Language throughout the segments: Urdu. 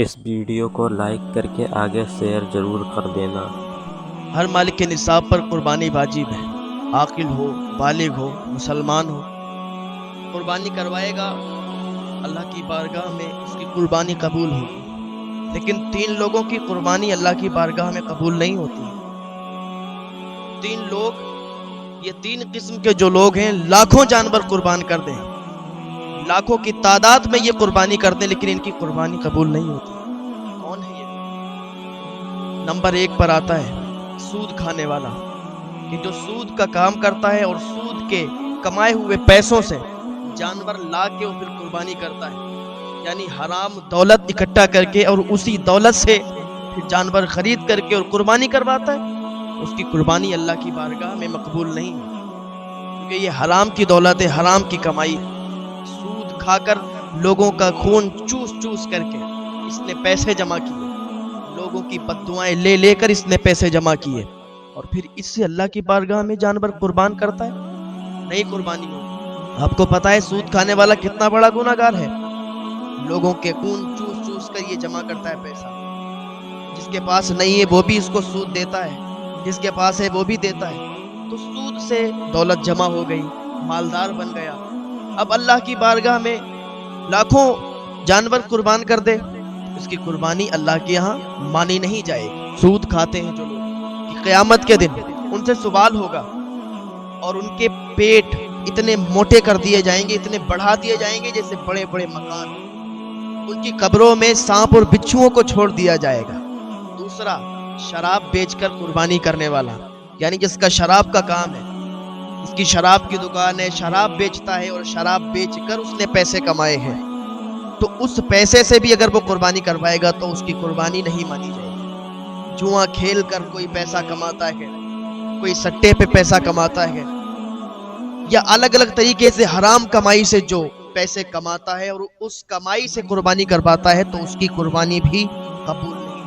اس ویڈیو کو لائک کر کے آگے شیئر ضرور کر دینا۔ ہر مالک کے نصاب پر قربانی واجب ہے، عاقل ہو، بالغ ہو، مسلمان ہو، قربانی کروائے گا اللہ کی بارگاہ میں اس کی قربانی قبول ہوگی۔ لیکن 3 لوگوں کی قربانی اللہ کی بارگاہ میں قبول نہیں ہوتی ہے۔ 3 لوگ، یہ 3 قسم کے جو لوگ ہیں، لاکھوں جانور قربان کر دیں، لاکھوں کی تعداد میں یہ قربانی کر دیں، لیکن ان کی قربانی قبول نہیں ہوتی۔ کون ہے یہ؟ نمبر 1 پر آتا ہے سود کھانے والا، کہ جو سود کا کام کرتا ہے اور سود کے کمائے ہوئے پیسوں سے جانور لا کے اور پھر قربانی کرتا ہے، یعنی حرام دولت اکٹھا کر کے اور اسی دولت سے پھر جانور خرید کر کے اور قربانی کرواتا ہے، اس کی قربانی اللہ کی بارگاہ میں مقبول نہیں ہے، کیونکہ یہ حرام کی دولت ہے، حرام کی کمائی ہے۔ سود کھا کر لوگوں کا خون چوس چوس کر کے اس نے پیسے جمع کیے، لوگوں کی بددعائیں لے لے کر اس نے پیسے جمع کیے، اور پھر اس سے اللہ کی بارگاہ میں جانور قربان کرتا ہے، نہیں قربانی ہوگی۔ آپ کو پتا ہے سود کھانے والا کتنا بڑا گناہگار ہے؟ لوگوں کے خون چوس چوس کر یہ جمع کرتا ہے پیسہ، جس کے پاس نہیں ہے وہ بھی اس کو سود دیتا ہے، جس کے پاس ہے وہ بھی دیتا ہے، تو سود سے دولت جمع ہو گئی، مالدار بن گیا۔ اب اللہ کی بارگاہ میں لاکھوں جانور قربان کر دے، اس کی قربانی اللہ کے یہاں مانی نہیں جائے گی۔ سود کھاتے ہیں جو لوگ، کہ قیامت کے دن ان سے سوال ہوگا اور ان کے پیٹ اتنے موٹے کر دیے جائیں گے، اتنے بڑھا دیے جائیں گے جیسے بڑے بڑے مکان، ان کی قبروں میں سانپ اور بچھوؤں کو چھوڑ دیا جائے گا۔ دوسرا، شراب بیچ کر قربانی کرنے والا، یعنی جس کا شراب کا کام ہے، اس کی شراب کی دکان ہے، شراب بیچتا ہے اور شراب بیچ کر اس نے پیسے کمائے ہیں، تو اس پیسے سے بھی اگر وہ قربانی کروائے گا تو اس کی قربانی نہیں مانی جائے گی۔ جوا کھیل کر کوئی پیسہ کماتا ہے، کوئی سٹے پہ پیسہ کماتا ہے، یا الگ الگ طریقے سے حرام کمائی سے جو پیسے کماتا ہے اور اس کمائی سے قربانی کرواتا ہے، تو اس کی قربانی بھی قبول نہیں۔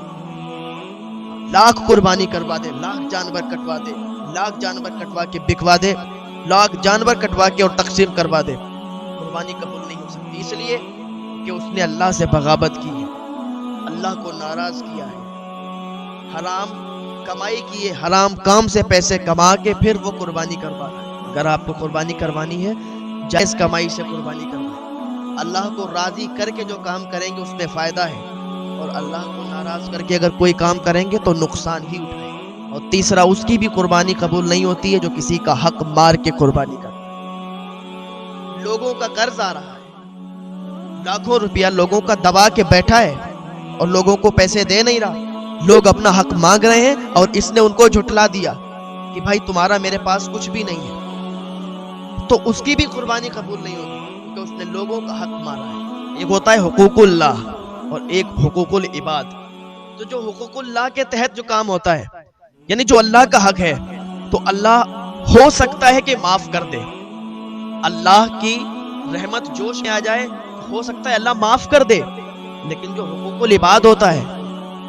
لاکھ قربانی کروا دے، لاکھ جانور کٹوا دے، لاکھ جانور کٹوا کے بکوا دے، لاکھ جانور کٹوا کے اور تقسیم کروا دے، قربانی قبول نہیں ہو سکتی، اس لیے کہ اس نے اللہ سے بغاوت کی ہے، اللہ کو ناراض کیا ہے، حرام کمائی کی ہے، حرام کام سے پیسے کما کے پھر وہ قربانی کروا رہا ہے۔ اگر آپ کو قربانی کروانی ہے، جائز کمائی سے قربانی کروائیں، اللہ کو راضی کر کے جو کام کریں گے اس میں فائدہ ہے، اور اللہ کو ناراض کر کے اگر کوئی کام کریں گے تو نقصان ہی اٹھائیں گے۔ اور تیسرا، اس کی بھی قربانی قبول نہیں ہوتی ہے جو کسی کا حق مار کے قربانی کرتا ہے۔ لوگوں کا قرض آ رہا ہے، لاکھوں روپیہ لوگوں کا دبا کے بیٹھا ہے اور لوگوں کو پیسے دے نہیں رہا، لوگ اپنا حق مانگ رہے ہیں اور اس نے ان کو جھٹلا دیا کہ بھائی تمہارا میرے پاس کچھ بھی نہیں ہے، تو اس کی بھی قربانی قبول نہیں ہوگی، کیونکہ اس نے لوگوں کا حق مارا ہے۔ ایک ہوتا ہے حقوق اللہ اور ایک حقوق العباد، تو جو حقوق اللہ کے تحت جو کام ہوتا ہے، یعنی جو اللہ کا حق ہے، تو اللہ ہو سکتا ہے کہ معاف کر دے، اللہ کی رحمت جوش میں آ جائے، ہو سکتا ہے اللہ معاف کر دے، لیکن جو حقوق العباد ہوتا ہے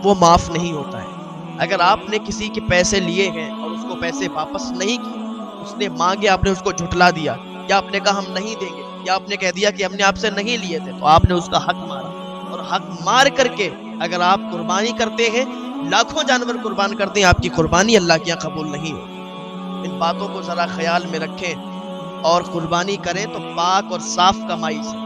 وہ معاف نہیں ہوتا ہے۔ اگر آپ نے کسی کے پیسے لیے ہیں اور اس کو پیسے واپس نہیں کیے، اس نے مانگے، آپ نے اس کو جھٹلا دیا، یا آپ نے کہا ہم نہیں دیں گے، یا آپ نے کہہ دیا کہ ہم نے آپ سے نہیں لیے تھے، تو آپ نے اس کا حق مارا، اور حق مار کر کے اگر آپ قربانی کرتے ہیں، لاکھوں جانور قربان کرتے ہیں، آپ کی قربانی اللہ کے یہاں قبول نہیں ہوگی۔ ان باتوں کو ذرا خیال میں رکھیں اور قربانی کریں تو پاک اور صاف کمائی سے،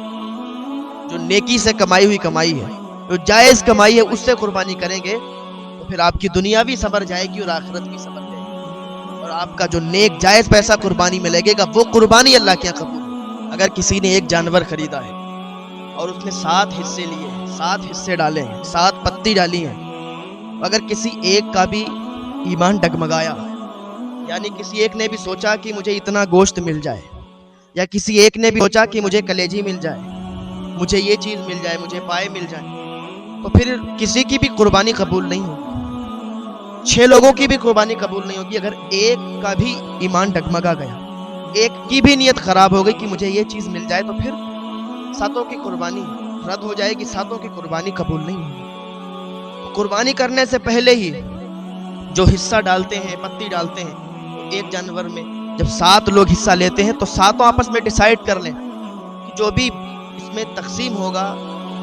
جو نیکی سے کمائی ہوئی کمائی ہے، جو جائز کمائی ہے، اس سے قربانی کریں گے تو پھر آپ کی دنیا بھی سنور جائے گی اور آخرت بھی سنور جائے گی، اور آپ کا جو نیک جائز پیسہ قربانی میں لگے گا وہ قربانی اللہ کے یہاں قبول ہوگی۔ اگر کسی نے ایک جانور خریدا ہے اور اس نے 7 حصے لیے ہیں، 7 حصے ڈالے ہیں، 7 پتی ڈالی ہیں، اگر کسی ایک کا بھی ایمان ڈگمگایا، یعنی کسی ایک نے بھی سوچا کہ مجھے اتنا گوشت مل جائے، یا کسی ایک نے بھی سوچا کہ مجھے کلیجی مل جائے، مجھے یہ چیز مل جائے، مجھے پائے مل جائے، تو پھر کسی کی بھی قربانی قبول نہیں ہوگی، 6 لوگوں کی بھی قربانی قبول نہیں ہوگی۔ اگر ایک کا بھی ایمان ڈگمگا گیا، ایک کی بھی نیت خراب ہو گئی کہ مجھے یہ چیز مل جائے، تو پھر 7 کی قربانی رد ہو جائے گی، 7 کی قربانی قبول نہیں ہوگی۔ قربانی کرنے سے پہلے ہی جو حصہ ڈالتے ہیں، پتی ڈالتے ہیں ایک جانور میں، جب 7 لوگ حصہ لیتے ہیں تو 7 آپس میں ڈیسائیڈ کر لیں کہ جو بھی اس میں تقسیم ہوگا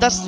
10